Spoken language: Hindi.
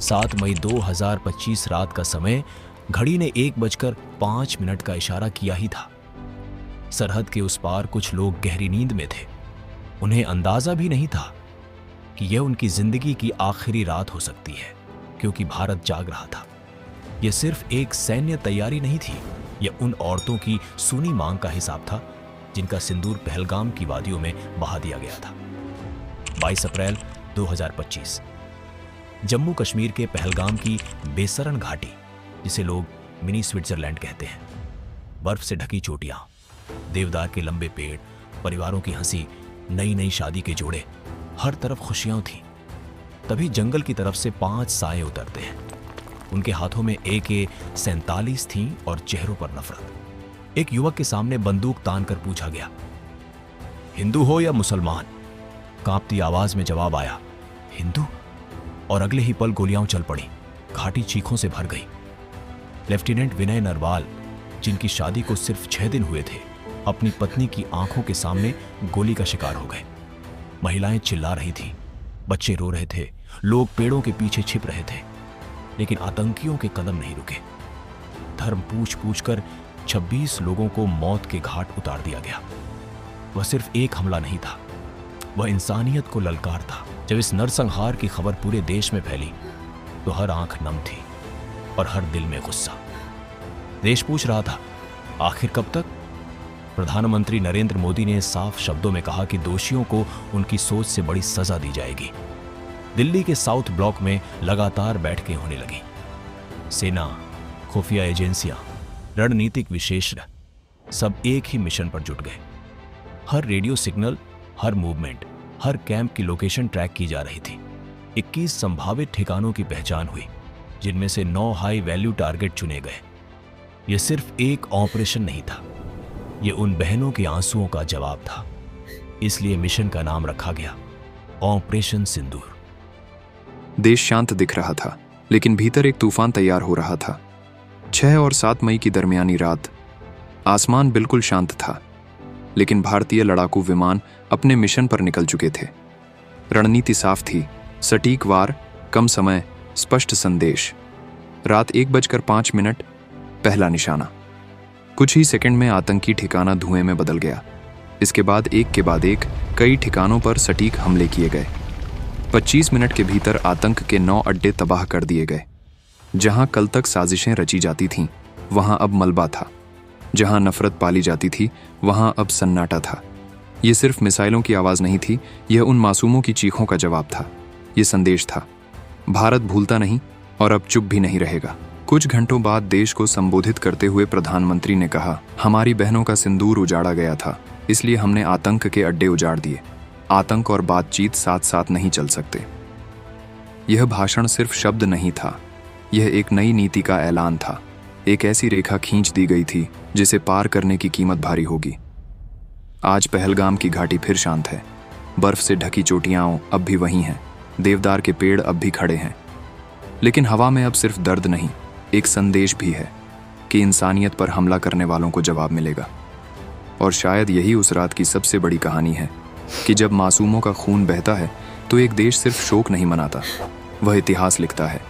7 मई 2025 रात का समय घड़ी ने 1:05 का इशारा किया ही था। सरहद के उस पार कुछ लोग गहरी नींद में थे। उन्हें अंदाजा भी नहीं था कि यह उनकी जिंदगी की आखिरी रात हो सकती है, क्योंकि भारत जाग रहा था। यह सिर्फ एक सैन्य तैयारी नहीं थी, यह उन औरतों की सूनी मांग का हिसाब था जिनका सिंदूर पहलगाम की वादियों में बहा दिया गया था। 22 अप्रैल 2025 जम्मू कश्मीर के पहलगाम की बेसरन घाटी, जिसे लोग मिनी स्विट्जरलैंड कहते हैं, बर्फ से ढकी चोटियां, देवदार के लंबे पेड़, परिवारों की हंसी, नई नई शादी के जोड़े, हर तरफ खुशियां थीं। तभी जंगल की तरफ से 5 साए उतरते हैं। उनके हाथों में AK-47 थीं और चेहरों पर नफरत। एक युवक के सामने बंदूक तान कर पूछा गया, हिंदू हो या मुसलमान? कांपती आवाज में जवाब आया, हिंदू। और अगले ही पल गोलियां चल पड़ी। घाटी चीखों से भर गई। लेफ्टिनेंट विनय नरवाल, जिनकी शादी को सिर्फ 6 दिन हुए थे, अपनी पत्नी की आंखों के सामने गोली का शिकार हो गए। महिलाएं चिल्ला रही थीं, बच्चे रो रहे थे, लोग पेड़ों के पीछे छिप रहे थे, लेकिन आतंकियों के कदम नहीं रुके। धर्म पूछ पूछ कर 26 लोगों को मौत के घाट उतार दिया गया। वह सिर्फ एक हमला नहीं था, वह इंसानियत को ललकार था। जब इस नरसंहार की खबर पूरे देश में फैली तो हर आंख नम थी और हर दिल में गुस्सा। देश पूछ रहा था, आखिर कब तक? प्रधानमंत्री नरेंद्र मोदी ने साफ शब्दों में कहा कि दोषियों को उनकी सोच से बड़ी सजा दी जाएगी। दिल्ली के साउथ ब्लॉक में लगातार बैठकें होने लगी। सेना, खुफिया एजेंसियां, रणनीतिक विशेषज्ञ सब एक ही मिशन पर जुट गए। हर रेडियो सिग्नल, हर मूवमेंट, हर कैंप की लोकेशन ट्रैक की जा रही थी। 21 संभावित ठिकानों की पहचान हुई, जिनमें से 9 हाई वैल्यू टारगेट चुने गए। यह सिर्फ एक ऑपरेशन नहीं था, यह उन बहनों के आंसुओं का जवाब था। इसलिए मिशन का नाम रखा गया ऑपरेशन सिंदूर। देश शांत दिख रहा था, लेकिन भीतर एक तूफान तैयार हो रहा था। 6 और 7 मई की दरमियानी रात, आसमान बिल्कुल शांत था, लेकिन भारतीय लड़ाकू विमान अपने मिशन पर निकल चुके थे। रणनीति साफ थी, सटीक वार, कम समय, स्पष्ट संदेश। रात 1:05, पहला निशाना। कुछ ही सेकंड में आतंकी ठिकाना धुएं में बदल गया। इसके बाद एक के बाद एक कई ठिकानों पर सटीक हमले किए गए। 25 मिनट के भीतर आतंक के 9 अड्डे तबाह कर दिए गए। जहां कल तक साजिशें रची जाती थीं, वहां अब मलबा था। जहां नफरत पाली जाती थी, वहां अब सन्नाटा था। यह सिर्फ मिसाइलों की आवाज नहीं थी, यह उन मासूमों की चीखों का जवाब था। यह संदेश था, भारत भूलता नहीं और अब चुप भी नहीं रहेगा। कुछ घंटों बाद देश को संबोधित करते हुए प्रधानमंत्री ने कहा, हमारी बहनों का सिंदूर उजाड़ा गया था, इसलिए हमने आतंक के अड्डे उजाड़ दिए। आतंक और बातचीत साथ साथ नहीं चल सकते। यह भाषण सिर्फ शब्द नहीं था, यह एक नई नीति का ऐलान था। एक ऐसी रेखा खींच दी गई थी जिसे पार करने की कीमत भारी होगी। आज पहलगाम की घाटी फिर शांत है। बर्फ से ढकी चोटियां अब भी वहीं हैं, देवदार के पेड़ अब भी खड़े हैं, लेकिन हवा में अब सिर्फ दर्द नहीं, एक संदेश भी है कि इंसानियत पर हमला करने वालों को जवाब मिलेगा। और शायद यही उस रात की सबसे बड़ी कहानी है कि जब मासूमों का खून बहता है तो एक देश सिर्फ शोक नहीं मनाता, वह इतिहास लिखता है।